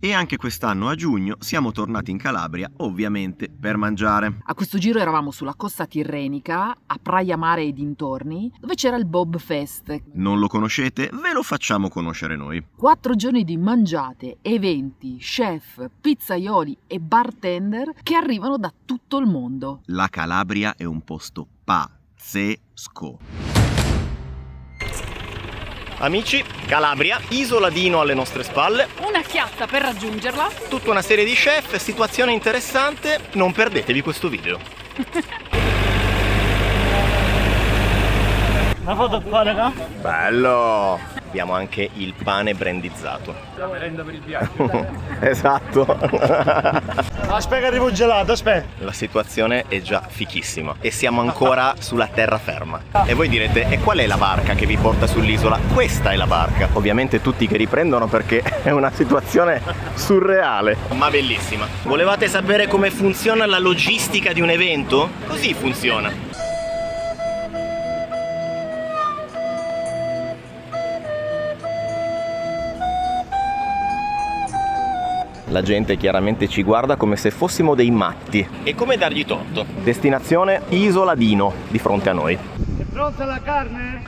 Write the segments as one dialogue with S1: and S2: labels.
S1: E anche quest'anno a giugno siamo tornati in Calabria, ovviamente per mangiare.
S2: A questo giro eravamo sulla costa tirrenica, a Praia Mare e dintorni, dove c'era il Bob Fest.
S1: Non lo conoscete? Ve lo facciamo conoscere noi.
S2: 4 giorni di mangiate, eventi, chef, pizzaioli e bartender che arrivano da tutto il mondo.
S1: La Calabria è un posto pazzesco.
S3: Amici, Calabria, Isola Dino alle nostre spalle.
S4: Una chiatta per raggiungerla.
S3: Tutta una serie di chef, situazione interessante. Non perdetevi questo video.
S5: Una foto qua, raga?
S3: Bello! Abbiamo anche il pane brandizzato.
S5: La merenda per il viaggio.
S3: Esatto.
S5: Aspetta che arrivo gelato, aspetta.
S3: La situazione è già fichissima e siamo ancora sulla terraferma. E voi direte, e qual è la barca che vi porta sull'isola? Questa è la barca. Ovviamente tutti che riprendono perché è una situazione surreale, ma bellissima. Volevate sapere come funziona la logistica di un evento? Così funziona. La gente chiaramente ci guarda come se fossimo dei matti. E come dargli torto? Destinazione Isola Dino, di fronte a noi.
S5: È pronta la carne?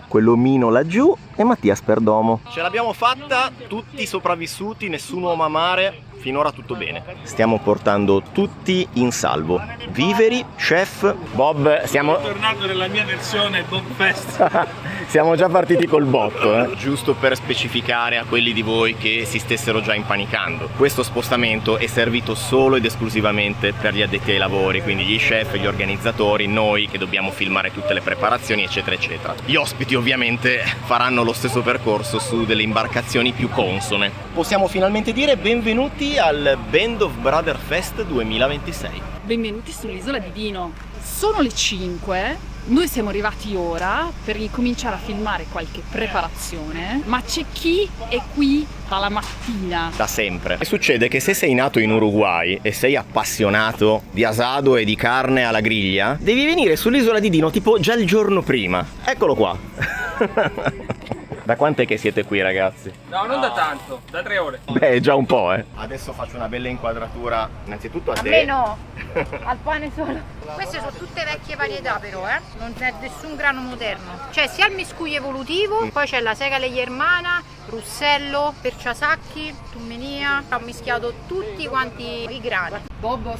S3: Quell'omino laggiù e Mattias Perdomo. Ce l'abbiamo fatta, tutti sopravvissuti, nessun uomo a mare. Finora tutto bene. Stiamo portando tutti in salvo. Viveri, chef, Bob, siamo
S5: Tornato nella mia versione Bob Fest.
S3: Siamo già partiti col botto, Giusto per specificare a quelli di voi che si stessero già impanicando. Questo spostamento è servito solo ed esclusivamente per gli addetti ai lavori, quindi gli chef, gli organizzatori, noi che dobbiamo filmare tutte le preparazioni, eccetera, eccetera. Gli ospiti ovviamente faranno lo stesso percorso su delle imbarcazioni più consone. Possiamo finalmente dire benvenuti al Band of Brother Fest 2026.
S4: Benvenuti sull'isola di Dino. Sono le 5. Noi siamo arrivati ora per ricominciare a filmare qualche preparazione, ma c'è chi è qui dalla mattina.
S3: Da sempre. E succede che se sei nato in Uruguay e sei appassionato di asado e di carne alla griglia, devi venire sull'isola di Dino tipo già il giorno prima. Eccolo qua. Da quant'è che siete qui, ragazzi?
S5: No, non da tanto, da 3 ore.
S3: Beh, già un po', Adesso faccio una bella inquadratura innanzitutto a te.
S6: Me no, al pane solo. Queste sono tutte vecchie varietà però, non c'è nessun grano moderno. C'è sia il miscuglio evolutivo, poi c'è la sega legermana, russello, perciasacchi, tumenia. Ho mischiato tutti quanti i grani.
S4: Bob, ho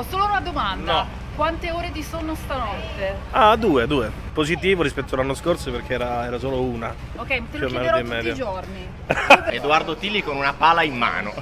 S4: solo una domanda.
S5: No.
S4: Quante ore di sonno stanotte?
S5: Ah, due. Positivo rispetto all'anno scorso perché era solo una.
S4: Ok, te
S5: Più
S4: lo
S5: o meno
S4: chiederò
S5: di
S4: tutti
S5: media.
S4: i giorni.
S3: Edoardo Tilli con una pala in mano.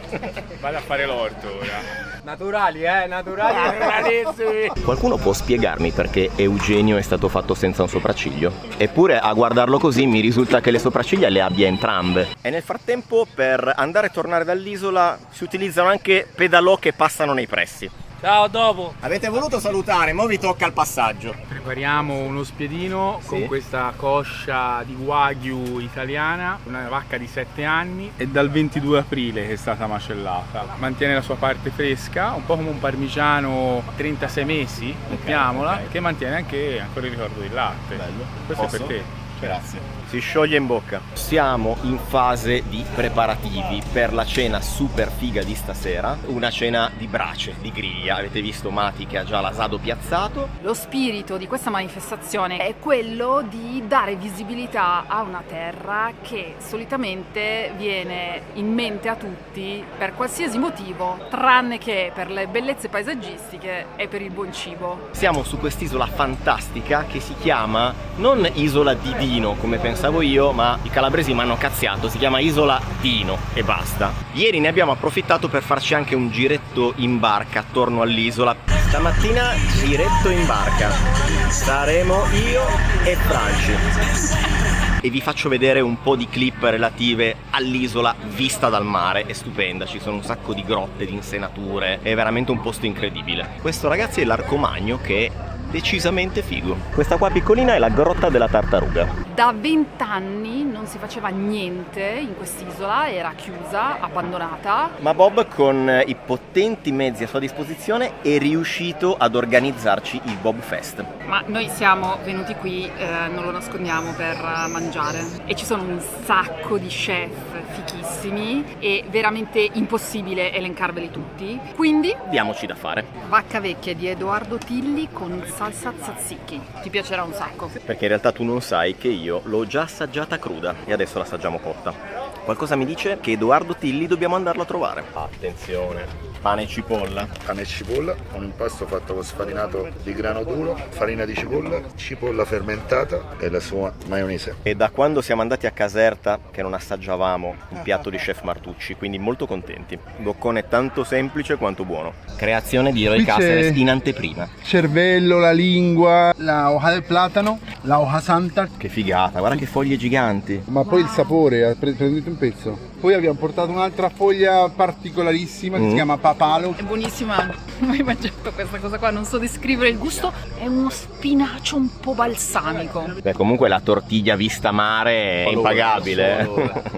S7: Vado a fare l'orto ora. Naturali, naturalissimi.
S3: Qualcuno può spiegarmi perché Eugenio è stato fatto senza un sopracciglio? Eppure a guardarlo così mi risulta che le sopracciglia le abbia entrambe. E nel frattempo per andare e tornare dall'isola si utilizzano anche pedalò che passano nei pressi.
S5: Ciao, dopo.
S3: Avete voluto salutare, mo vi tocca il passaggio.
S7: Prepariamo uno spiedino con questa coscia di Wagyu italiana, una vacca di 7 anni. È dal 22 aprile che è stata macellata. Mantiene la sua parte fresca, un po' come un parmigiano 36 mesi, mettiamola, che mantiene anche ancora il ricordo del latte.
S3: Bello.
S7: Questo
S3: Posso?
S7: è per te.
S3: Grazie. Si scioglie in bocca. Siamo in fase di preparativi per la cena super figa di stasera. Una cena di brace, di griglia. Avete visto Mati che ha già l'asado piazzato.
S4: Lo spirito di questa manifestazione è quello di dare visibilità a una terra che solitamente viene in mente a tutti per qualsiasi motivo, tranne che per le bellezze paesaggistiche e per il buon cibo.
S3: Siamo su quest'isola fantastica che si chiama non Isola di Dino come pensavo io, ma i calabresi mi hanno cazziato, si chiama Isola Dino e basta. Ieri ne abbiamo approfittato per farci anche un giretto in barca attorno all'isola. Stamattina giretto in barca. Saremo io e Franci. E vi faccio vedere un po' di clip relative all'isola vista dal mare. È stupenda, ci sono un sacco di grotte, di insenature, è veramente un posto incredibile. Questo, ragazzi, è l'Arcomagno che decisamente figo. Questa qua piccolina è la grotta della tartaruga.
S4: Da 20 anni non si faceva niente in quest'isola, era chiusa, abbandonata.
S3: Ma Bob, con i potenti mezzi a sua disposizione, è riuscito ad organizzarci il Bob Fest.
S4: Ma noi siamo venuti qui, non lo nascondiamo, per mangiare. E ci sono un sacco di chef fichissimi, è veramente impossibile elencarveli tutti. Quindi
S3: Diamoci da fare.
S4: vacca vecchia di Edoardo Tilli con salsa tzatziki. Ti piacerà un sacco.
S3: Perché in realtà tu non sai che io l'ho già assaggiata cruda e adesso la assaggiamo cotta. Qualcosa mi dice che Edoardo Tilli dobbiamo andarlo a trovare. Attenzione. Pane e cipolla.
S8: Pane e cipolla, un impasto fatto con sfarinato di grano duro, farina di cipolla fermentata e la sua maionese.
S3: E da quando siamo andati a Caserta che non assaggiavamo un piatto di chef Martucci, quindi molto contenti. Boccone tanto semplice quanto buono. Creazione di Eroe
S9: Qui c'è-
S3: Cáceres in anteprima.
S9: Cervello, la lingua, la hoja del platano, la hoja santa,
S3: Che figata, guarda che foglie giganti.
S9: ma poi il sapore, prendete un pezzo. Poi abbiamo portato un'altra foglia particolarissima che si chiama papalo.
S4: È buonissima, mai mangiato questa cosa qua, non so descrivere il gusto, è uno spinacio un po' balsamico.
S3: Beh, comunque la tortiglia vista mare è impagabile.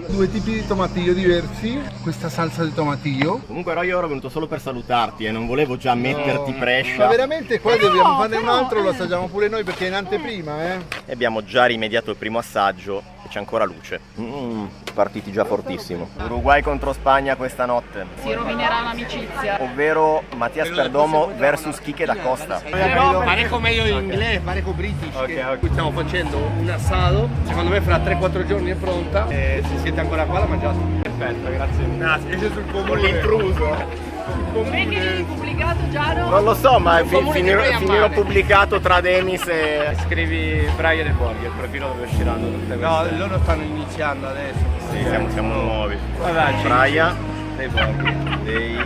S9: Due tipi di tomatillo diversi, questa salsa di tomatillo.
S3: Comunque Roy, io ero venuto solo per salutarti e non volevo già metterti
S9: Ma
S3: prescia.
S9: veramente qua dobbiamo farne un altro, lo assaggiamo pure noi perché è in anteprima,
S3: E abbiamo già rimediato il primo assaggio e c'è ancora luce. Partiti già fortissimo. Uruguay contro Spagna questa notte.
S4: Si rovinerà l'amicizia.
S3: Ovvero Mattias Perdomo versus Quique da Costa.
S5: Pareco meglio in inglese, pareco british. Qui stiamo facendo un assado, secondo me fra 3-4 giorni è pronta. E se siete ancora qua la mangiate. Perfetto, grazie. Grazie, sul comune. L'intruso.
S4: Vedi il pubblicato Giano?
S3: Non lo so, ma finirò
S5: male.
S3: pubblicato tra Demis e...
S5: Scrivi Braia del Borghi, il profilo dove usciranno tutte queste. No, loro stanno iniziando adesso.
S3: Sì, siamo nuovi.
S5: Vabbè,
S3: Braia
S5: dei Borghi.
S3: dei...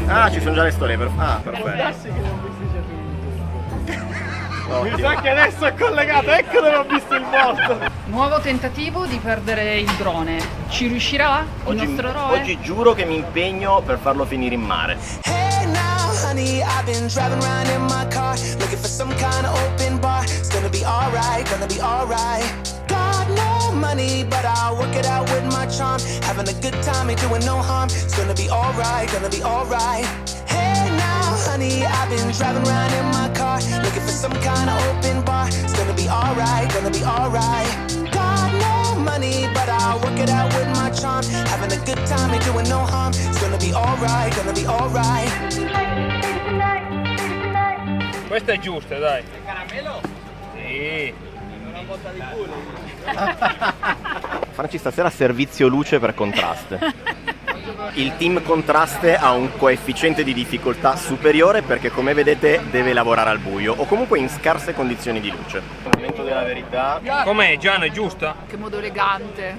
S3: Ah, ci sono già le storie. Perfetto.
S5: Mi sa che adesso è collegato, ecco dove ho visto il morto.
S4: Nuovo tentativo di perdere il drone. Ci riuscirà il nostro eroe?
S3: Oggi giuro che mi impegno per farlo finire in mare.
S10: Hey now, honey, I've been driving around in my car, looking for some kind of open bar. It's gonna be alright, gonna be alright. Got no money, but I'll work it out with my charm. Having a good time, ain't doing no harm. It's gonna be alright, gonna be alright. Hey now, honey, I've been driving around in my car, looking for some kind of open bar. It's gonna be alright, gonna be alright. Got no money, but I'll work it out with my charm. Having a good time, ain't doing no harm. It's gonna be alright, gonna be alright.
S5: Questa è giusta, dai. Il caramello? Sì. Una botta di culo.
S3: Franci, stasera servizio luce per contraste. Il team contraste ha un coefficiente di difficoltà superiore perché, come vedete, deve lavorare al buio o comunque in scarse condizioni di luce. Il momento della verità.
S5: Com'è, Giano, è giusta?
S4: Che modo elegante.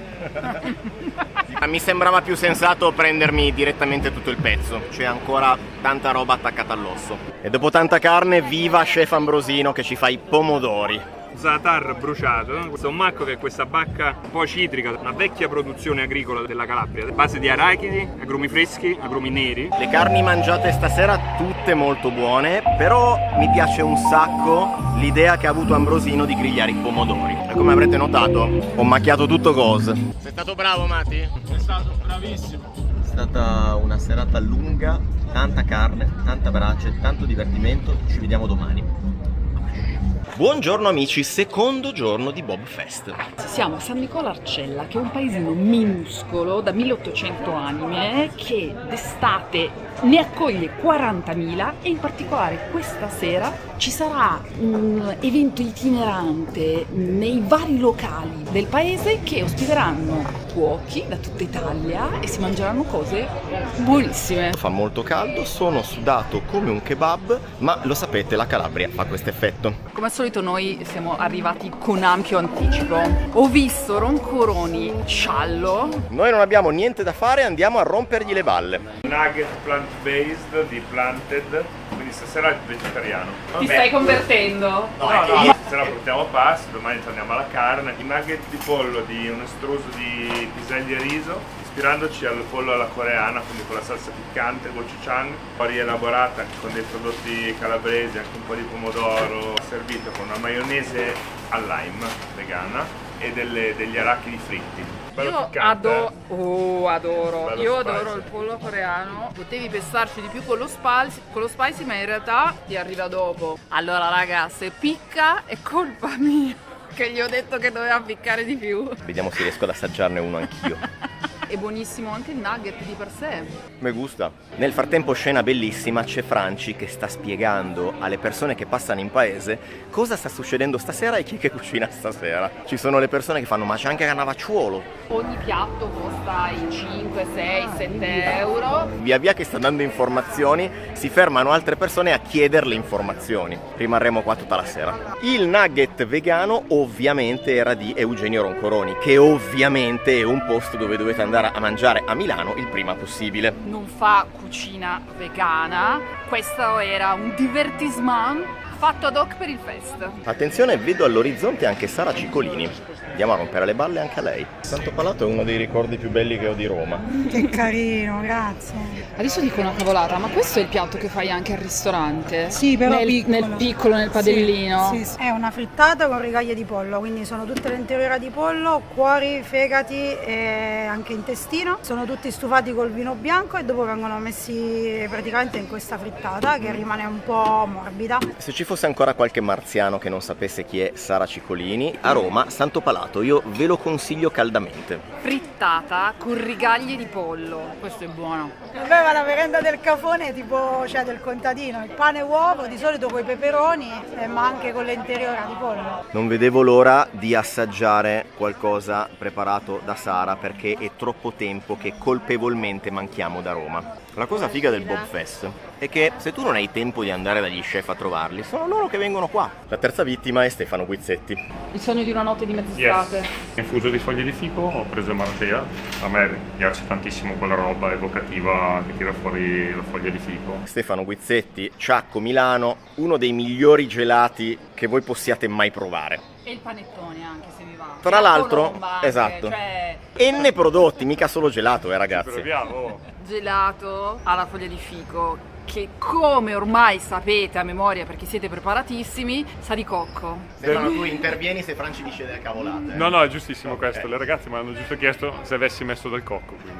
S3: Mi sembrava più sensato prendermi direttamente tutto il pezzo, c'è ancora tanta roba attaccata all'osso. E dopo tanta carne, viva Chef Ambrosino che ci fa i pomodori.
S7: Zaatar bruciato, questo macco che è questa bacca un po' citrica, una vecchia produzione agricola della Calabria, base di arachidi, agrumi freschi, agrumi neri.
S3: Le carni mangiate stasera tutte molto buone, però mi piace un sacco l'idea che ha avuto Ambrosino di grigliare i pomodori. E come avrete notato, ho macchiato tutto cose. Sei stato bravo, Mati?
S5: È stato bravissimo.
S3: È stata una serata lunga, tanta carne, tanta brace, tanto divertimento. Ci vediamo domani. Buongiorno amici, secondo giorno di Bob Fest.
S4: Siamo a San Nicola Arcella, che è un paesino minuscolo da 1800 anime che d'estate ne accoglie 40.000 e in particolare questa sera ci sarà un evento itinerante nei vari locali del paese che ospiteranno cuochi da tutta Italia e si mangeranno cose buonissime.
S3: Fa molto caldo, sono sudato come un kebab, ma lo sapete, la Calabria fa questo effetto.
S4: Come al solito noi siamo arrivati con ampio anticipo. Ho visto roncoroni sciallo.
S3: Noi non abbiamo niente da fare, andiamo a rompergli le balle.
S7: Nugget plant-based di Planted, quindi stasera è vegetariano.
S4: Ti stai convertendo?
S3: No,
S7: Stasera portiamo pasta, domani torniamo alla carne. I nugget di pollo di un estruso di piselli e riso, ispirandoci al pollo alla coreana, quindi con la salsa piccante, gochujang, poi rielaborata con dei prodotti calabresi, anche un po' di pomodoro, servito con una maionese al lime vegana e degli arachidi fritti.
S4: Io adoro il pollo coreano. Potevi pestarci di più con lo spicy, ma in realtà ti arriva dopo. Allora raga, se picca è colpa mia che gli ho detto che doveva piccare di più.
S3: Vediamo se riesco ad assaggiarne uno anch'io.
S4: È buonissimo anche il nugget di per sé.
S3: Me gusta. Nel frattempo, scena bellissima, c'è Franci che sta spiegando alle persone che passano in paese cosa sta succedendo stasera e chi che cucina stasera. Ci sono le persone che fanno ma c'è anche Cannavacciuolo.
S4: Ogni piatto costa i 5, 6, 7 euro.
S3: Via via che sta dando informazioni, si fermano altre persone a chiederle informazioni. Rimarremo qua tutta la sera. Il nugget vegano ovviamente era di Eugenio Roncoroni, che ovviamente è un posto dove dovete andare a mangiare a Milano il prima possibile.
S4: Non fa cucina vegana, questo era un divertissement fatto ad hoc per il fest.
S3: Attenzione, vedo all'orizzonte anche Sara Ciccolini. Andiamo a rompere le balle anche a lei. Santo Palato è uno dei ricordi più belli che ho di Roma.
S11: Che carino, grazie.
S4: Adesso dico una cavolata, ma questo è il piatto che fai anche al ristorante?
S11: Sì, però
S4: nel piccolo, nel padellino?
S11: Sì. È una frittata con rigaglie di pollo, quindi sono tutte le interiora di pollo, cuori, fegati e anche intestino. Sono tutti stufati col vino bianco e dopo vengono messi praticamente in questa frittata che rimane un po' morbida.
S3: Se ci fosse ancora qualche marziano che non sapesse chi è Sara Ciccolini, a Roma, Santo Palato, io ve lo consiglio caldamente.
S4: Frittata con rigaglie di pollo, questo è buono.
S11: Vabbè, ma la merenda del cafone tipo, cioè del contadino, il pane e uovo, di solito con i peperoni, ma anche con l'interiora di pollo.
S3: Non vedevo l'ora di assaggiare qualcosa preparato da Sara perché è troppo tempo che colpevolmente manchiamo da Roma. La cosa figa del Bob Fest è che se tu non hai tempo di andare dagli chef a trovarli, sono loro che vengono qua. La terza vittima è Stefano Guizzetti.
S4: Il sogno di una notte di mezz'estate.
S12: Infuso di foglie di fico, ho preso Martea. A me piace tantissimo quella roba evocativa che tira fuori la foglia di fico.
S3: Stefano Guizzetti, Ciacco, Milano, uno dei migliori gelati che voi possiate mai provare.
S4: E il panettone anche, se mi va.
S3: Tra l'altro,
S4: anche,
S3: esatto.
S4: Cioè...
S3: N prodotti, mica solo gelato, ragazzi.
S12: Proviamo.
S4: Gelato alla foglia di fico, che come ormai sapete a memoria perché siete preparatissimi, sa di cocco.
S3: Stefano, tu intervieni se Franci dice delle cavolate.
S12: No, è giustissimo questo. Le ragazze mi hanno giusto chiesto se avessi messo del cocco. Quindi.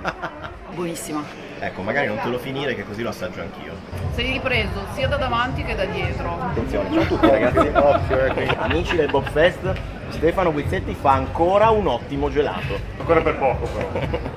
S4: Buonissima.
S3: Ecco, magari non te lo finire che così lo assaggio anch'io.
S4: Sei ripreso sia da davanti che da dietro.
S3: Attenzione, ciao a tutti ragazzi. Amici del Bob Fest, Stefano Guizzetti fa ancora un ottimo gelato.
S12: Ancora per poco però.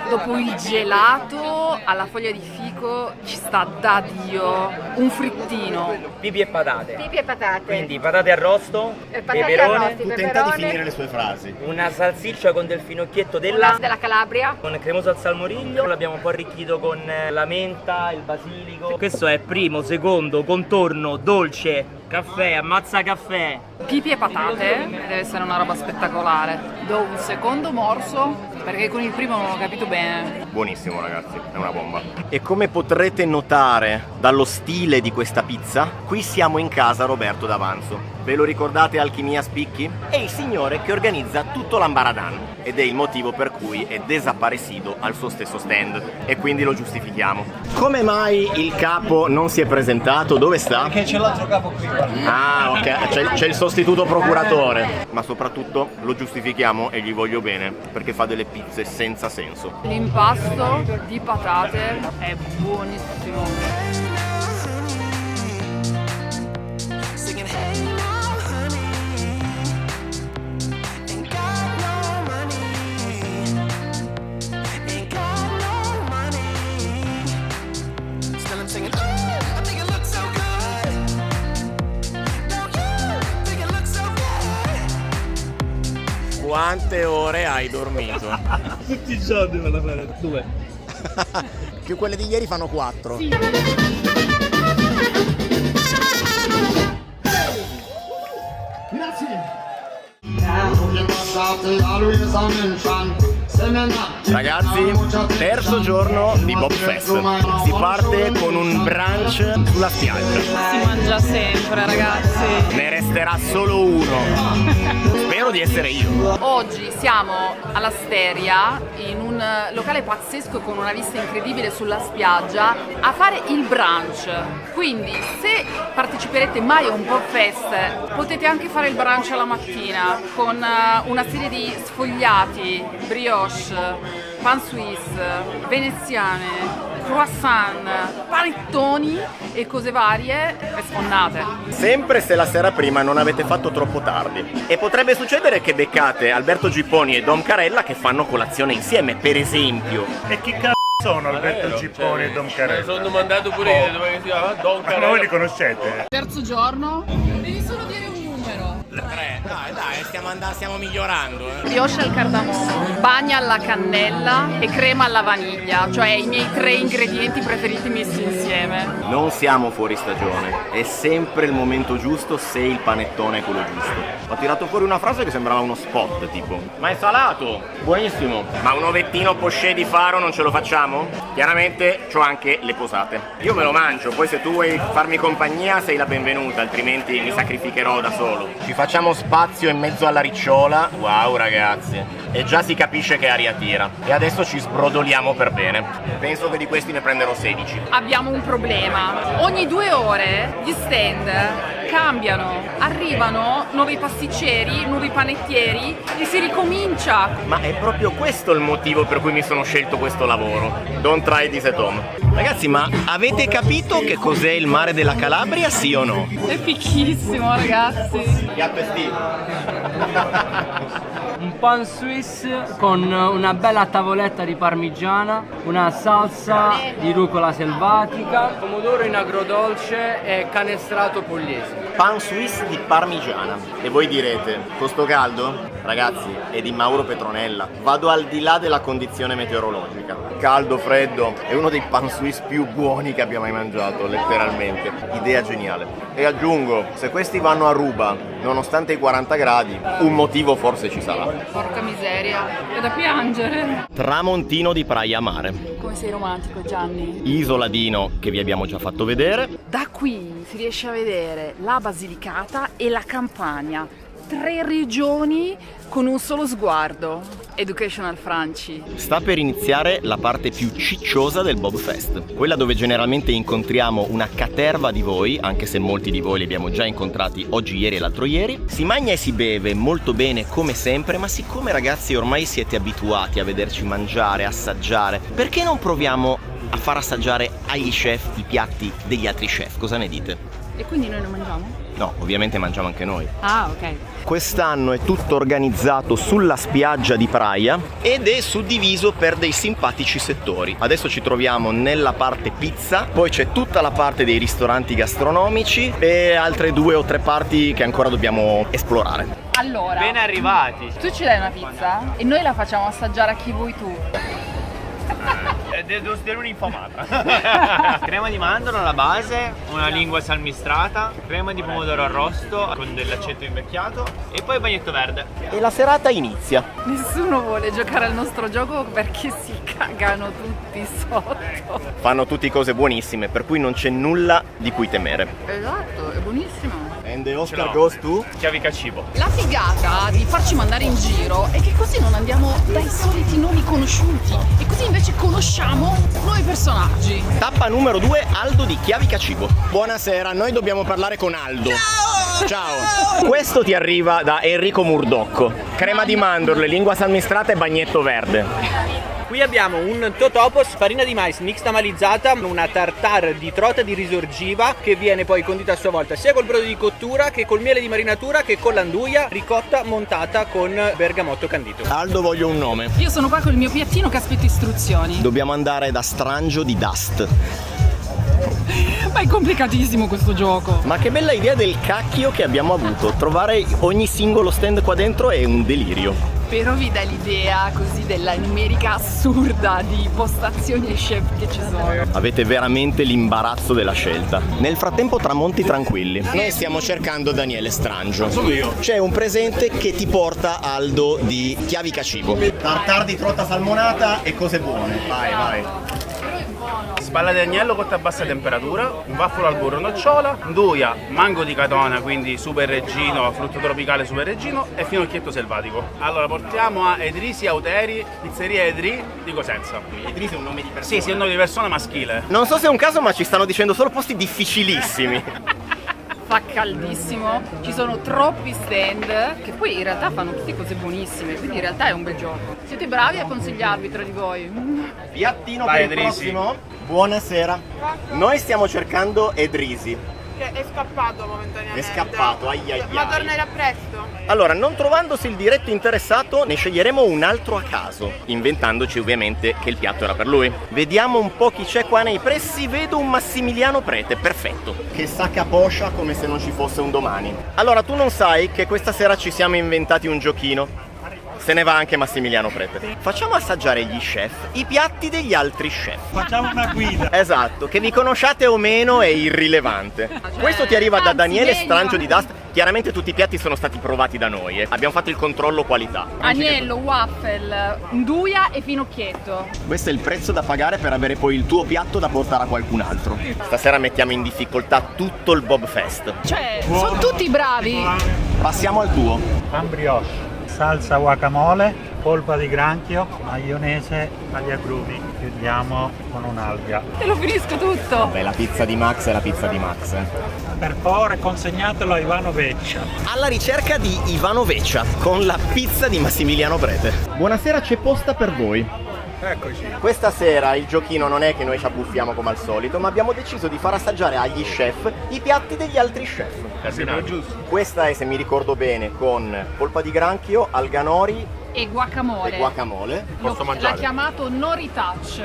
S4: Dopo il gelato alla foglia di fico ci sta da Dio un frittino.
S13: Pipi e patate.
S6: Pipi e patate.
S13: Quindi patate arrosto,
S6: patate
S13: peperone.
S6: arrosti,
S3: Tu tenta di finire le sue frasi.
S13: Una salsiccia con del finocchietto della
S6: Calabria.
S13: con cremoso al salmoriglio. L'abbiamo un po' arricchito con la menta, il basilico. Questo è primo, secondo, contorno, dolce, caffè, ammazza caffè.
S4: Pipi e patate deve essere una roba spettacolare. Do un secondo morso perché con il primo non ho capito bene.
S3: Buonissimo ragazzi, è una bomba. E come potrete notare dallo stile di questa pizza, qui siamo in casa Roberto D'Avanzo. Ve lo ricordate Alchimia Spicchi? È il signore che organizza tutto l'ambaradan ed è il motivo per cui è desaparecido al suo stesso stand e quindi lo giustifichiamo. Come mai il capo non si è presentato? Dove sta?
S13: Perché c'è l'altro capo qui.
S3: Ah, ok, c'è il sostituto procuratore. Ma soprattutto lo giustifichiamo e gli voglio bene perché fa delle pizze senza senso.
S4: L'impasto di patate è buonissimo.
S3: Quante ore hai dormito?
S13: Tutti i giorni me la fare. 2.
S3: Più quelle di ieri fanno 4. Sì.
S10: Grazie.
S3: Ragazzi, terzo giorno di Bob Fest. Si parte con un brunch sulla spiaggia.
S4: Si mangia sempre, ragazzi.
S3: Ne resterà solo uno. Spero di essere io.
S4: Oggi siamo all'Asteria, in un locale pazzesco con una vista incredibile sulla spiaggia, a fare il brunch. Quindi se parteciperete mai a un Bob Fest, potete anche fare il brunch alla mattina con una serie di sfogliati, brioche, pan suisse, veneziane, croissant, panettoni e cose varie e sfonnate.
S3: Sempre se la sera prima non avete fatto troppo tardi. E potrebbe succedere che beccate Alberto Gipponi e Dom Carella che fanno colazione insieme, per esempio.
S14: E chi sono Alberto Gipponi e Dom Carella?
S5: Sono domandato pure io dove si chiama Dom Carella.
S14: Ma voi li conoscete?
S4: Terzo giorno, devi solo dire un numero.
S3: 3, dai, stiamo migliorando.
S4: Brioche al cardamomo, bagna alla cannella e crema alla vaniglia, cioè i miei 3 ingredienti preferiti messi insieme.
S3: Non siamo fuori stagione, è sempre il momento giusto se il panettone è quello giusto. Ho tirato fuori una frase che sembrava uno spot, tipo: ma è salato, buonissimo. Ma un ovettino poché di faro non ce lo facciamo? Chiaramente c'ho anche le posate. Io me lo mangio, poi se tu vuoi farmi compagnia sei la benvenuta, altrimenti mi sacrificherò da solo. Ci facciamo spazio in mezzo alla ricciola. Wow ragazzi, e già si capisce che aria tira. E adesso ci sbrodoliamo per bene. Penso che di questi ne prenderò 16.
S4: Abbiamo un problema. Ogni 2 ore gli stand cambiano, arrivano nuovi pasticceri, nuovi panettieri e si ricomincia.
S3: Ma è proprio questo il motivo per cui mi sono scelto questo lavoro. Don't try this at home. Ragazzi, ma avete capito che cos'è il mare della Calabria, sì o no?
S4: È fichissimo, ragazzi.
S3: Gatto
S15: Un pan suisse con una bella tavoletta di parmigiana, una salsa di rucola selvatica, pomodoro in agrodolce e canestrato pugliese.
S3: Pan suisse di parmigiana. E voi direte, costo caldo? Ragazzi, è di Mauro Petronella. Vado al di là della condizione meteorologica. Caldo, freddo, è uno dei pan suisse più buoni che abbia mai mangiato, letteralmente. Idea geniale. E aggiungo, se questi vanno a ruba, nonostante i 40 gradi, un motivo forse ci sarà.
S4: Porca miseria, è da piangere.
S3: Tramontino di Praia Mare.
S4: Come sei romantico, Gianni.
S3: Isola Dino, che vi abbiamo già fatto vedere.
S4: Da qui si riesce a vedere la Basilicata e la Campania. 3 regioni con un solo sguardo. Educational Franci.
S3: Sta per iniziare la parte più cicciosa del Bob Fest, quella dove generalmente incontriamo una caterva di voi, anche se molti di voi li abbiamo già incontrati oggi, ieri e l'altro ieri. Si mangia e si beve molto bene come sempre, ma siccome ragazzi ormai siete abituati a vederci mangiare, assaggiare, perché non proviamo a far assaggiare agli chef i piatti degli altri chef? Cosa ne dite?
S4: E quindi noi lo mangiamo?
S3: No, ovviamente mangiamo anche noi.
S4: Ah, ok.
S3: Quest'anno è tutto organizzato sulla spiaggia di Praia ed è suddiviso per dei simpatici settori. Adesso ci troviamo nella parte pizza, poi c'è tutta la parte dei ristoranti gastronomici e altre 2 o 3 parti che ancora dobbiamo esplorare.
S4: Allora,
S15: ben arrivati.
S4: Tu ci dai una pizza e noi la facciamo assaggiare a chi vuoi tu.
S15: Devo dire un'infamata. Crema di mandorla alla base, una lingua salmistrata, crema di pomodoro arrosto con dell'aceto invecchiato e poi bagnetto verde.
S3: E la serata inizia.
S4: Nessuno vuole giocare al nostro gioco perché si cagano tutti sotto.
S3: Fanno tutte cose buonissime, per cui non c'è nulla di cui temere.
S4: Esatto, è buonissimo.
S3: And the Oscar goes to
S15: Chiavica Cibo.
S4: La figata di farci mandare in giro è che così non andiamo dai soliti nomi conosciuti e così invece conosciamo nuovi personaggi.
S3: Tappa numero 2, Aldo di Chiavica Cibo. Buonasera, noi dobbiamo parlare con Aldo. Ciao! Questo ti arriva da Enrico Murdocco. Crema di mandorle, lingua salmistrata e bagnetto verde.
S15: Qui abbiamo un totopos, farina di mais nixtamalizzata, una tartare di trota di risorgiva che viene poi condita a sua volta sia col brodo di cottura che col miele di marinatura che con l'anduia, ricotta montata con bergamotto candito.
S3: Aldo, voglio un nome.
S4: Io sono qua con il mio piattino che aspetto istruzioni.
S3: Dobbiamo andare da Strangio di Dust.
S4: Ma è complicatissimo questo gioco.
S3: Ma che bella idea del cacchio che abbiamo avuto. Trovare ogni singolo stand qua dentro è un delirio.
S4: Spero vi dà l'idea così della numerica assurda di postazioni e chef che ci sono.
S3: Avete veramente l'imbarazzo della scelta. Nel frattempo tramonti tranquilli. Noi stiamo cercando Daniele Strangio. Sono io. C'è un presente che ti porta Aldo di Chiavica Cibo. Tartar di trota salmonata e cose buone. Vai, vai.
S16: Spalla di agnello cotta a bassa temperatura, un waffle al burro nocciola, nduja, mango di Catona, quindi super reggino, frutto tropicale super reggino e finocchietto selvatico. Allora portiamo a Edrisi Auteri, pizzeria Edri di Cosenza.
S3: Edrisi è un nome di persona?
S16: Sì, è un nome di persona maschile.
S3: Non so se è un caso, ma ci stanno dicendo solo posti difficilissimi.
S4: Fa caldissimo, ci sono troppi stand che poi in realtà fanno tutte cose buonissime, quindi in realtà è un bel gioco. Siete bravi a consigliarvi tra di voi.
S3: Piattino
S16: Vai,
S3: per il
S16: Edrisi.
S3: prossimo. Buonasera. Noi stiamo cercando Edrisi.
S17: Che è scappato momentaneamente.
S3: È scappato, ai ai ai.
S17: Ma tornerà presto.
S3: Allora, non trovandosi il diretto interessato, ne sceglieremo un altro a caso, inventandoci ovviamente che il piatto era per lui. Vediamo un po' chi c'è qua nei pressi. Vedo un Massimiliano Prete, perfetto, che sa caposcia come se non ci fosse un domani. Allora, tu non sai che questa sera ci siamo inventati un giochino? Se ne va anche Massimiliano Prete. Facciamo assaggiare gli chef i piatti degli altri chef.
S14: Facciamo una guida.
S3: Esatto, che vi conosciate o meno è irrilevante. Questo ti arriva da Daniele Strangio di Dust. Chiaramente tutti i piatti sono stati provati da noi, Abbiamo fatto il controllo qualità.
S4: Agnello, waffle, nduja e finocchietto.
S3: Questo è il prezzo da pagare per avere poi il tuo piatto da portare a qualcun altro. Stasera mettiamo in difficoltà tutto il Bob Fest.
S4: Cioè, sono tutti bravi.
S3: Passiamo al tuo.
S14: Pan brioche, salsa guacamole, polpa di granchio, maionese, tagliagrumi. Chiudiamo con un'alga.
S4: Te lo finisco tutto.
S3: Beh, la pizza di Max è la pizza di Max.
S14: Per favore consegnatelo a Ivano Veccia.
S3: Alla ricerca di Ivano Veccia con la pizza di Massimiliano Prete. Buonasera, c'è posta per voi.
S16: Eccoci.
S3: Questa sera il giochino non è che noi ci abbuffiamo come al solito, ma abbiamo deciso di far assaggiare agli chef i piatti degli altri chef.
S16: Giusto.
S3: Questa è, se mi ricordo bene, con polpa di granchio, alganori
S4: E guacamole.
S3: e guacamole.
S16: Posso
S4: L'ha
S16: mangiare?
S4: chiamato Nori Touch.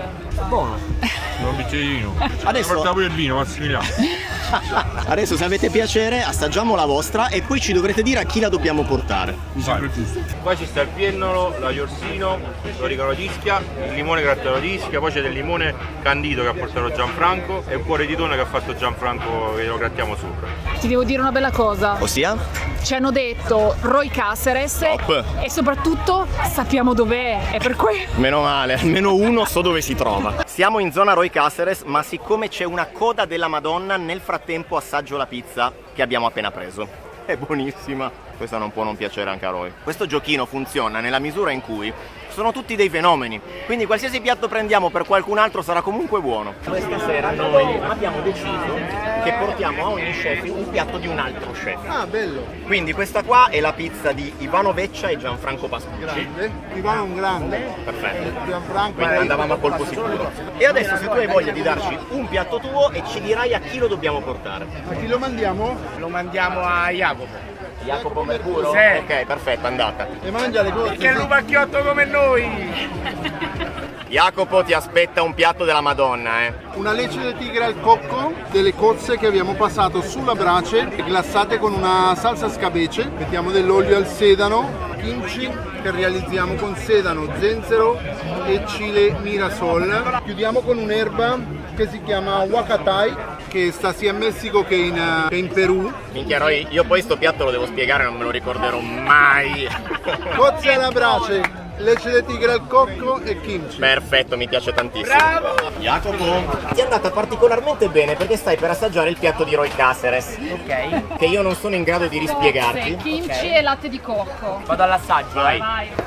S3: Buono.
S14: Un bicchierino.
S3: Adesso-
S14: Portavo il vino, Massimiliano.
S3: Adesso, se avete piacere, assaggiamo la vostra e poi ci dovrete dire a chi la dobbiamo portare.
S16: Qua ci sta il piennolo, l'agliorsino, l'origano d'Ischia, il limone grattato d'Ischia, poi c'è del limone candito che ha portato Gianfranco e un cuore di tonno che ha fatto Gianfranco che lo grattiamo sopra.
S4: Ti devo dire una bella cosa.
S3: Ossia?
S4: Ci hanno detto Roy Caceres
S3: Top.
S4: e soprattutto sappiamo dov'è. È per quello.
S3: Meno male, almeno uno so dove si trova. Siamo in zona Roy Caceres, ma siccome c'è una coda della Madonna, nel frattempo assaggio la pizza che abbiamo appena preso. È buonissima. Questa non può non piacere anche a Roy. Questo giochino funziona nella misura in cui sono tutti dei fenomeni, quindi qualsiasi piatto prendiamo per qualcun altro sarà comunque buono. Questa sera noi abbiamo deciso che portiamo a ogni chef un piatto di un altro chef.
S9: Ah, bello.
S3: Quindi questa qua è la pizza di Ivano Veccia e Gianfranco Pascucci.
S9: Grande. Ivano è un grande.
S3: Perfetto.
S9: Gianfranco.
S3: Quindi andavamo a colpo sicuro. E adesso, se tu hai voglia di darci un piatto tuo, e ci dirai a chi lo dobbiamo portare.
S9: A chi lo mandiamo?
S5: Lo mandiamo a Jacopo.
S3: Jacopo Mercuro?
S5: Sì.
S3: Ok, perfetto, andata.
S9: E mangia le cose.
S5: Che è un lupacchiotto come noi.
S3: Jacopo ti aspetta un piatto della Madonna,
S9: Una lecce di tigre al cocco, delle cozze che abbiamo passato sulla brace, glassate con una salsa scabeche. Mettiamo dell'olio al sedano, kimchi che realizziamo con sedano, zenzero e chile mirasol. Chiudiamo con un'erba che si chiama huacatai, che sta sia in Messico che in Perù.
S3: Minchia Roy, io poi sto piatto lo devo spiegare, non me lo ricorderò mai.
S9: Cozze alla brace, lecce di tigre al cocco e kimchi.
S3: Perfetto, mi piace tantissimo.
S5: Bravo!
S3: Jacopo, ti è andata particolarmente bene perché stai per assaggiare il piatto di Roy Caceres.
S13: Ok.
S3: Che io non sono in grado di rispiegarti.
S4: Kimchi e latte di cocco.
S13: Vado all'assaggio.
S3: Vai.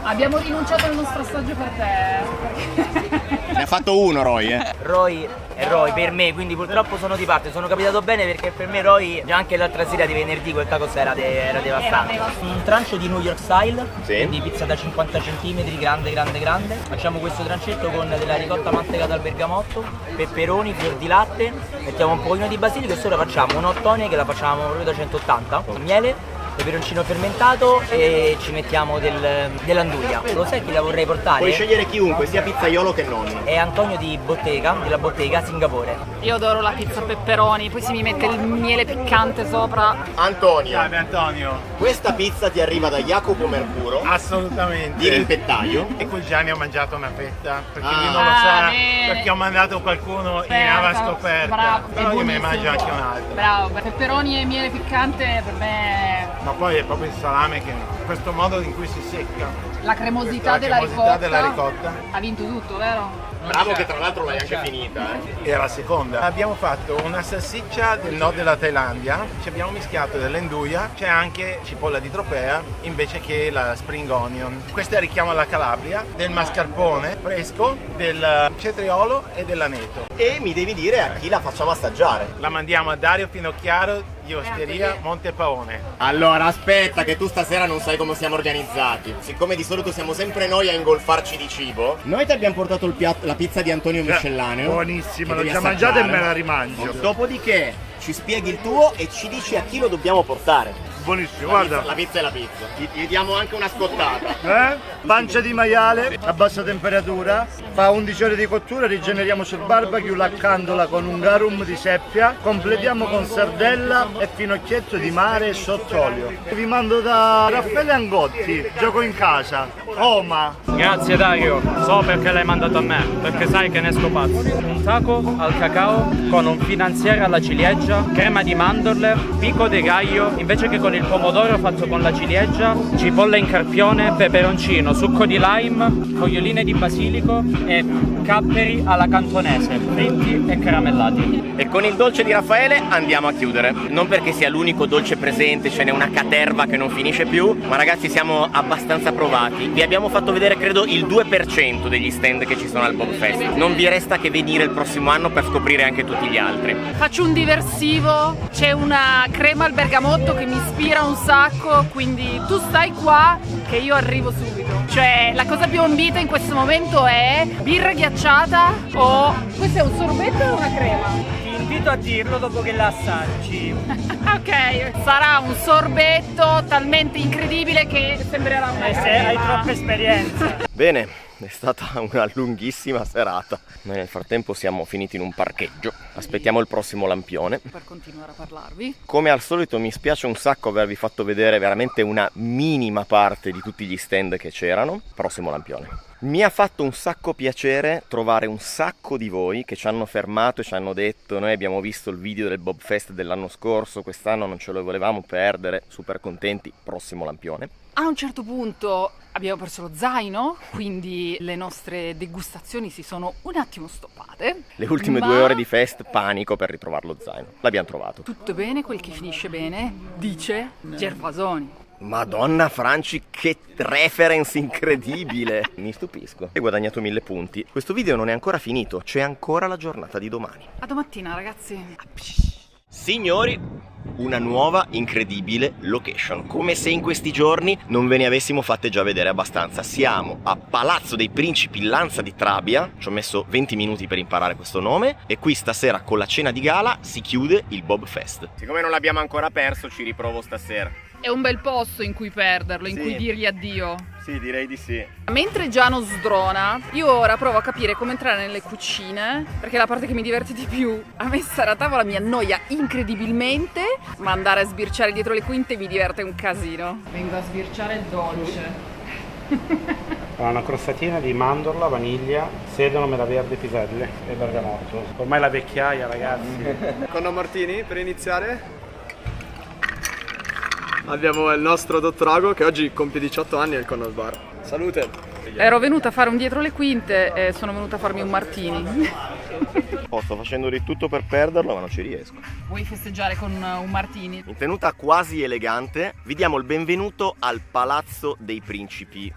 S4: Abbiamo rinunciato al nostro assaggio per te.
S3: Ne ha fatto uno Roy,
S13: Roy è Roy per me, quindi purtroppo sono di parte. Sono capitato bene perché per me Roy, già anche l'altra sera di venerdì quel tacos era devastante. Un trancio di New York style,
S3: Sì.
S13: quindi pizza da 50 cm, grande. Facciamo questo trancetto con della ricotta mantecata al bergamotto, peperoni, fior di latte, mettiamo un pochino di basilico e sopra facciamo un ottone che la facciamo proprio da 180, miele, peperoncino fermentato e ci mettiamo dell'anduia. Lo sai chi la vorrei portare?
S3: Puoi scegliere chiunque, sia pizzaiolo che non.
S13: È Antonio della bottega Singapore.
S4: Io adoro la pizza pepperoni, poi si mi mette il miele piccante sopra.
S3: Antonio,
S16: Salve Antonio.
S3: questa pizza ti arriva da Jacopo Mercuro.
S16: Assolutamente.
S3: Di Rimpettaio.
S16: E con Gianni ho mangiato una fetta, perché
S3: Ah.
S16: lui non lo sa,
S4: bene.
S16: perché ho mandato qualcuno in ava scoperta.
S4: Bravo,
S16: Però
S4: è
S16: io me ne
S4: buonissimo.
S16: mangio anche un'altra.
S4: Bravo, pepperoni e miele piccante per me.
S16: Ma poi è proprio il salame che questo modo in cui si secca.
S4: La cremosità,
S16: La
S4: della,
S16: cremosità
S4: ricotta.
S16: della ricotta.
S4: Ha vinto tutto, vero?
S3: Bravo che tra l'altro l'hai anche finita.
S16: Era la seconda. Abbiamo fatto una salsiccia del nord della Thailandia, ci abbiamo mischiato dell'enduia, c'è anche cipolla di tropea invece che la spring onion. Questa è richiamo alla Calabria, del mascarpone fresco, del cetriolo e dell'aneto.
S3: E mi devi dire a chi la facciamo assaggiare.
S16: La mandiamo a Dario Finocchiaro di Osteria Montepaone.
S3: Allora aspetta che tu stasera non sai come siamo organizzati. Siccome di solito siamo sempre noi a ingolfarci di cibo, noi ti abbiamo portato la pizza di Antonio Miscellaneo.
S9: Buonissima,
S3: che
S9: l'ho
S3: devi
S9: già mangiata e
S3: assaggiare.
S9: me la rimangio.
S3: Dopodiché ci spieghi il tuo e ci dici a chi lo dobbiamo portare.
S9: Buonissimo,
S3: La
S9: guarda.
S3: pizza, la pizza è la pizza. Gli diamo anche una scottata.
S9: Pancia di maiale a bassa temperatura, fa 11 ore di cottura, rigeneriamo sul barbecue, la candola con un garum di seppia, completiamo con sardella e finocchietto di mare sott'olio. Vi mando da Raffaele Angotti, gioco in casa, Roma.
S18: Grazie Dario, so perché l'hai mandato a me, perché sai che ne esco pazzo. Un taco al cacao con un finanziere alla ciliegia, crema di mandorle, pico de gallo, invece che con il pomodoro fatto con la ciliegia, cipolla in carpione, peperoncino, succo di lime, foglioline di basilico e capperi alla cantonese, fritti e caramellati.
S3: E con il dolce di Raffaele andiamo a chiudere. Non perché sia l'unico dolce presente, ce n'è una caterva che non finisce più, ma ragazzi siamo abbastanza provati. Vi abbiamo fatto vedere credo il 2% degli stand che ci sono al Bob Fest. Non vi resta che venire il prossimo anno per scoprire anche tutti gli altri.
S4: Faccio un diversivo, c'è una crema al bergamotto che mi ispira un sacco, quindi tu stai qua che io arrivo subito. Cioè la cosa più ambita in questo momento è birra ghiacciata o... questo è un sorbetto o una crema?
S13: Ti invito a dirlo dopo che la assaggi.
S4: Ok, sarà un sorbetto talmente incredibile che sembrerà una crema.
S13: Hai troppa esperienza.
S3: Bene, è stata una lunghissima serata. Noi nel frattempo siamo finiti in un parcheggio. Aspettiamo il prossimo lampione.
S4: Per continuare a parlarvi.
S3: Come al solito mi spiace un sacco avervi fatto vedere veramente una minima parte di tutti gli stand che c'erano. Prossimo lampione. Mi ha fatto un sacco piacere trovare un sacco di voi che ci hanno fermato e ci hanno detto: noi abbiamo visto il video del Bob Fest dell'anno scorso, quest'anno non ce lo volevamo perdere, super contenti, prossimo lampione.
S4: A un certo punto abbiamo perso lo zaino, quindi le nostre degustazioni si sono un attimo stoppate.
S3: Le ultime
S4: ma
S3: 2 ore di fest, panico per ritrovare lo zaino. L'abbiamo trovato.
S4: tutto bene, quel che finisce bene, dice Gervasoni.
S3: Madonna Franci, che reference incredibile! Mi stupisco. Hai guadagnato 1000 punti. Questo video non è ancora finito, c'è ancora la giornata di domani.
S4: A domattina, ragazzi.
S3: Signori, una nuova incredibile location. Come se in questi giorni non ve ne avessimo fatte già vedere abbastanza. Siamo a Palazzo dei Principi Lanza di Trabia. Ci ho messo 20 minuti per imparare questo nome. E qui stasera con la cena di gala si chiude il Bob Fest. Siccome non l'abbiamo ancora perso, ci riprovo stasera.
S4: È un bel posto in cui perderlo, in
S3: Sì.
S4: cui dirgli addio.
S3: Sì, direi di sì.
S4: Mentre Giano sdrona, io ora provo a capire come entrare nelle cucine, perché è la parte che mi diverte di più. A me stare a tavola mi annoia incredibilmente, ma andare a sbirciare dietro le quinte mi diverte un casino. Vengo a sbirciare il dolce.
S14: Una crostatina di mandorla, vaniglia, sedano, verde, piselle e bergamotto. Ormai la vecchiaia, ragazzi.
S19: Conno Martini, per iniziare abbiamo il nostro dottor Ago che oggi compie 18 anni al Conno Bar. Salute!
S4: Ero venuta a fare un dietro le quinte e sono venuta a farmi un martini.
S3: Sto facendo di tutto per perderlo, ma non ci riesco.
S4: Vuoi festeggiare con un martini?
S3: In tenuta quasi elegante, vi diamo il benvenuto al Palazzo dei Principi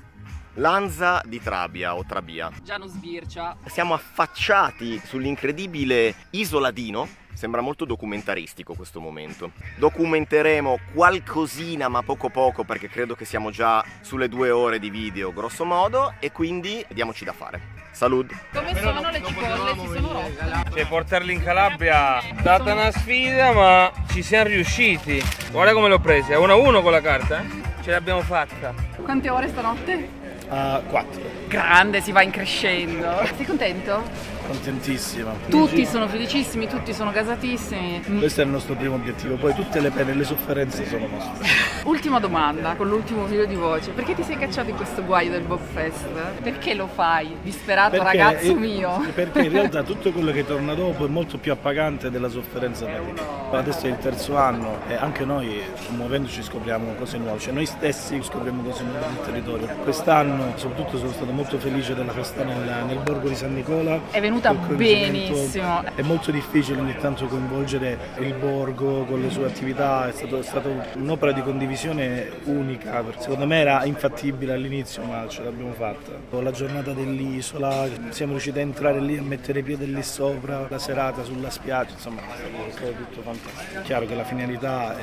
S3: Lanza di Trabia o Trabia.
S4: Giano sbircia.
S3: Siamo affacciati sull'incredibile Isola Dino. Sembra molto documentaristico questo momento. Documenteremo qualcosina, ma poco poco, perché credo che siamo già sulle 2 ore di video, grosso modo, e quindi diamoci da fare. Salud.
S4: Come sono le cipolle? Si sono rotte.
S20: Cioè, portarli in Calabria è stata una sfida, ma ci siamo riusciti. Guarda come l'ho presa, 1-1 con la carta, ce l'abbiamo fatta.
S4: Quante ore stanotte?
S19: 4.
S4: Grande, si va in crescendo. Sei contento?
S19: Contentissima.
S4: Tutti sono felicissimi, tutti sono gasatissimi.
S19: Questo è il nostro primo obiettivo, poi tutte le pene e le sofferenze sono nostre.
S4: Ultima domanda, con l'ultimo filo di voce. Perché ti sei cacciato in questo guaio del Bob Fest? Perché lo fai? Disperato ragazzo mio.
S19: Perché in realtà tutto quello che torna dopo è molto più appagante della sofferenza pratica. Adesso è il terzo anno e anche noi, muovendoci, scopriamo cose nuove. Cioè noi stessi scopriamo cose nuove nel territorio. Quest'anno soprattutto sono stato molto felice della festa nel borgo di San Nicola.
S4: È venuta benissimo.
S19: È molto difficile ogni tanto coinvolgere il borgo con le sue attività, è stato un'opera di condivisione unica, secondo me era infattibile all'inizio ma ce l'abbiamo fatta. La giornata dell'isola, siamo riusciti a entrare lì, a mettere piede lì sopra, la serata sulla spiaggia, insomma è stato tutto fantastico. È chiaro che la finalità è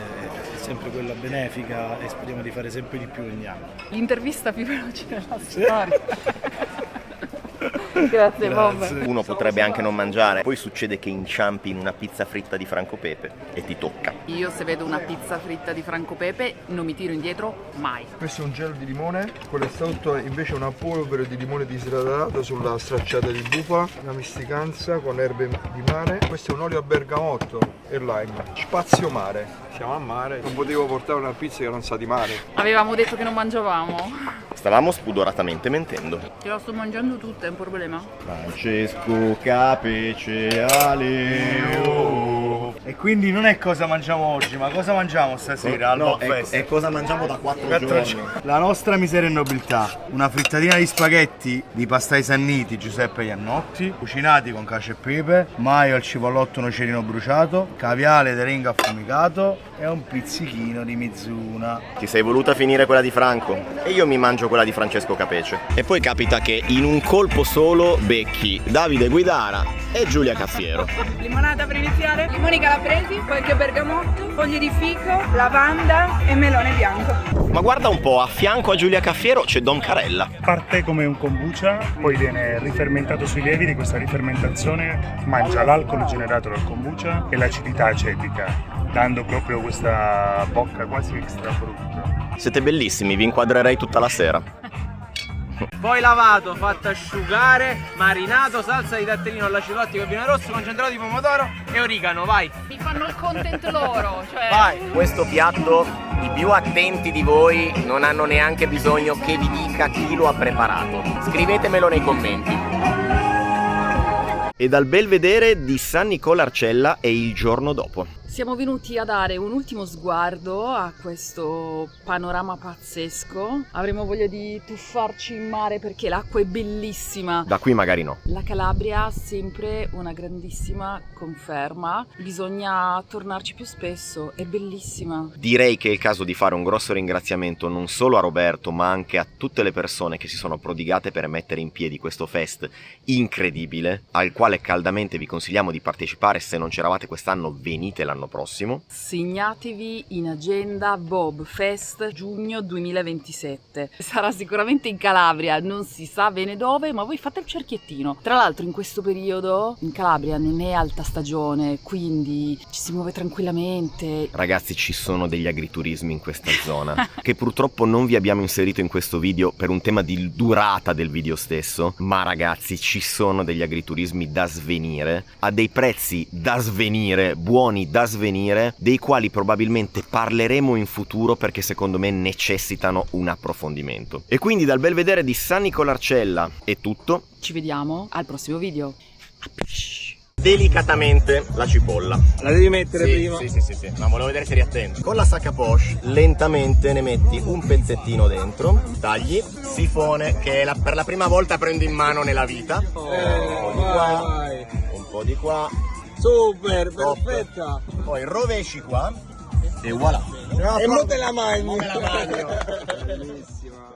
S19: sempre quella benefica e speriamo di fare sempre di più ogni anno.
S4: L'intervista più veloce della storia. Grazie Bob.
S3: Uno potrebbe anche non mangiare, poi succede che inciampi in una pizza fritta di Franco Pepe e ti tocca.
S4: Io se vedo una pizza fritta di Franco Pepe non mi tiro indietro mai.
S21: Questo è un gelo di limone, quello è sotto invece una polvere di limone disidratato sulla stracciata di bufala, una misticanza con erbe di mare. Questo è un olio a bergamotto e lime. Spazio mare. Siamo a mare, non potevo portare una pizza che non sa di mare.
S4: Avevamo detto che non mangiavamo.
S3: Stavamo spudoratamente mentendo.
S4: Te la sto mangiando tutta, è un problema?
S22: Francesco Capeceale. E quindi non è cosa mangiamo oggi, ma cosa mangiamo stasera al Bob Fest?
S3: È cosa mangiamo da 4 giorni.
S22: La nostra miseria e nobiltà, una frittatina di spaghetti di pasta ai sanniti Giuseppe Iannotti, cucinati con cacio e pepe, maio al cipollotto nocerino bruciato, caviale d'eringa affumicato e un pizzichino di Mizuna.
S3: Ti sei voluta finire quella di Franco e io mi mangio quella di Francesco Capece. E poi capita che in un colpo solo becchi Davide Guidara e Giulia Caffiero.
S17: Limonata per iniziare, limoni calabresi, qualche bergamotto, foglie di fico, lavanda e melone bianco.
S3: Ma guarda un po', a fianco a Giulia Caffiero c'è Don Carella.
S23: Parte come un kombucha, poi viene rifermentato sui lievi di questa rifermentazione, mangia l'alcol generato dal kombucha e l'acidità acetica, dando proprio questa bocca quasi extra frutta.
S3: Siete bellissimi, vi inquadrerei tutta la sera.
S15: Poi lavato, fatto asciugare, marinato, salsa di datterino all'acidolattico e vino rosso, concentrato di pomodoro e origano, vai!
S4: Mi fanno il content loro, cioè...
S3: Vai! Questo piatto, i più attenti di voi non hanno neanche bisogno che vi dica chi lo ha preparato. Scrivetemelo nei commenti. E dal Belvedere di San Nicola Arcella è il giorno dopo.
S2: Siamo venuti a dare un ultimo sguardo a questo panorama pazzesco. Avremo voglia di tuffarci in mare perché l'acqua è bellissima.
S3: Da qui magari no.
S2: La Calabria sempre una grandissima conferma. Bisogna tornarci più spesso, è bellissima.
S3: Direi che è il caso di fare un grosso ringraziamento non solo a Roberto ma anche a tutte le persone che si sono prodigate per mettere in piedi questo fest incredibile, al quale caldamente vi consigliamo di partecipare. Se non c'eravate quest'anno, venite l'anno prossimo.
S2: Segnatevi in agenda Bob Fest giugno 2027. Sarà sicuramente in Calabria, non si sa bene dove, ma voi fate il cerchiettino. Tra l'altro in questo periodo in Calabria non è alta stagione, quindi ci si muove tranquillamente.
S3: Ragazzi, ci sono degli agriturismi in questa zona che purtroppo non vi abbiamo inserito in questo video per un tema di durata del video stesso, ma ragazzi ci sono degli agriturismi da svenire a dei prezzi da svenire, buoni da svenire, dei quali probabilmente parleremo in futuro perché secondo me necessitano un approfondimento. E quindi dal Belvedere di San Nicola Arcella è tutto.
S2: Ci vediamo al prossimo video.
S3: Delicatamente la cipolla.
S15: La devi mettere prima?
S3: Sì, ma volevo vedere se eri attento. Con la sac à poche lentamente ne metti un pezzettino dentro, tagli, sifone che per la prima volta prendo in mano nella vita. Un po' di qua.
S15: Super, perfetta!
S3: Poi rovesci qua e voilà!
S15: E mo te la mangi!
S3: Bellissima!